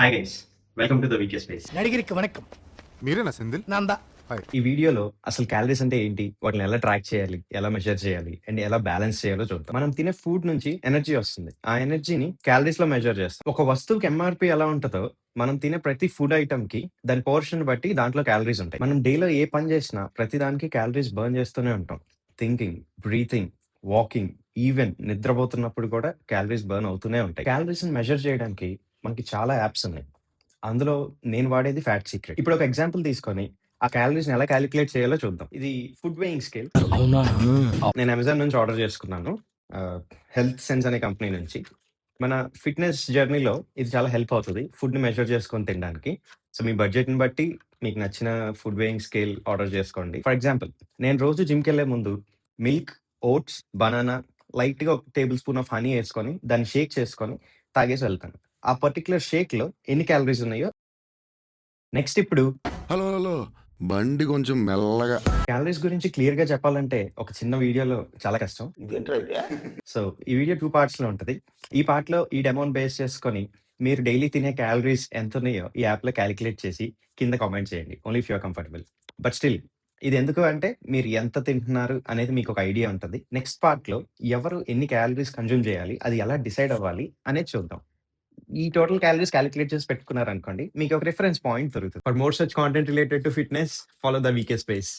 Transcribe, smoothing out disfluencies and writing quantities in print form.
Hi guys, welcome to the VK space. నడిగిరికి వణకం మీరేనా సెంధిల్? నందా హాయ్. ఈ వీడియోలో అసలు క్యాలరీస్ అంటే ఏంటి, వాటిని ఎలా ట్రాక్ చేయాలి, ఎలా మెజర్ చేయాలి అండ్ ఎలా బ్యాలెన్స్ చేయాలో చూద్దాం. మనం తినే ఫుడ్ నుంచి ఎనర్జీ వస్తుంది. ఆ ఎనర్జీని క్యాలరీస్ లో మెజర్ చేస్తాం. ఒక వస్తువుకి ఎంఆర్పి ఎలా ఉంటుందో మనం తినే ప్రతి ఫుడ్ ఐటమ్ కి దాని పోర్షన్ బట్టి దాంట్లో క్యాలరీస్ ఉంటాయి. మనం డేలో ఏ పని చేసినా ప్రతి దానికి క్యాలరీస్ బర్న్ చేస్తూనే ఉంటాం. థింకింగ్, బ్రీతింగ్, వాకింగ్, ఈవెన్ నిద్రపోతున్నప్పుడు కూడా క్యాలరీస్ బర్న్ అవుతూనే ఉంటాయి. క్యాలరీస్ మెజర్ చేయడానికి మనకి చాలా యాప్స్ ఉన్నాయి. అందులో నేను వాడేది ఫ్యాట్ సీక్రెట్. ఇప్పుడు ఒక ఎగ్జాంపుల్ తీసుకొని ఆ క్యాలరీస్‌ని ఎలా కాలిక్యులేట్ చేయాలో చూద్దాం. ఇది ఫుడ్ వేయింగ్ స్కేల్. అవునా నేను అమెజాన్ నుంచి ఆర్డర్ చేసుకున్నాను. హెల్త్ సెన్స్ అనే కంపెనీ నుంచి. మన ఫిట్‌నెస్ జర్నీలో ఇది చాలా హెల్ప్ అవుతది. ఫుడ్‌ని మెజర్ చేసుకొని తినడానికి. సో, మీ బడ్జెట్‌ని బట్టి మీకు నచ్చిన ఫుడ్ వేయింగ్ స్కేల్ ఆర్డర్ చేసుకోండి. ఫర్ ఎగ్జాంపుల్ నేను రోజు జిమ్‌కెళ్ళే ముందు మిల్క్, ఓట్స్, బనానా, లైట్‌గా ఒక టేబుల్ స్పూన్ ఆఫ్ హనీ ఏసుకొని దాన్ని షేక్ చేసుకొని తాగేసి వెళ్తాను. ఆ పర్టిక్యులర్ షేక్‌లో ఎన్ని క్యాలరీస్ ఉన్నాయో నెక్స్ట్ ఇప్పుడు హలో హలో బండి కొంచెం మెల్లగా. క్యాలరీస్ గురించి క్లియర్‌గా చెప్పాలంటే ఒక చిన్న వీడియోలో చాలా కష్టం. సో, ఈ వీడియో 2 పార్ట్స్‌లో ఉంటది. ఈ పార్ట్‌లో ఈ డెమోని బేస్ చేసుకొని మీరు డైలీ తినే క్యాలరీస్ ఎంతున్నాయో ఈ యాప్‌లో కాలిక్యులేట్ చేసి కింద కామెంట్ చేయండి. Only if you are comfortable. But still ఇదెందుకు అంటే మీరు ఎంత తింటున్నారు అనేది మీకొక ఐడియా ఉంటది. నెక్స్ట్ పార్ట్‌లో ఎవరు ఎన్ని క్యాలరీస్ కన్జ్యూమ్ చేయాలి, అది ఎలా డిసైడ్ అవ్వాలి అనేది చూద్దాం. ఈ టోటల్ క్యాలరీస్ కాలిక్యులేట్ చేసి పెట్టుకున్నారనుకోండి, మీకు ఒక రిఫరెన్స్ పాయింట్ దొరుకుతది. For more such content related to fitness, follow the VK space.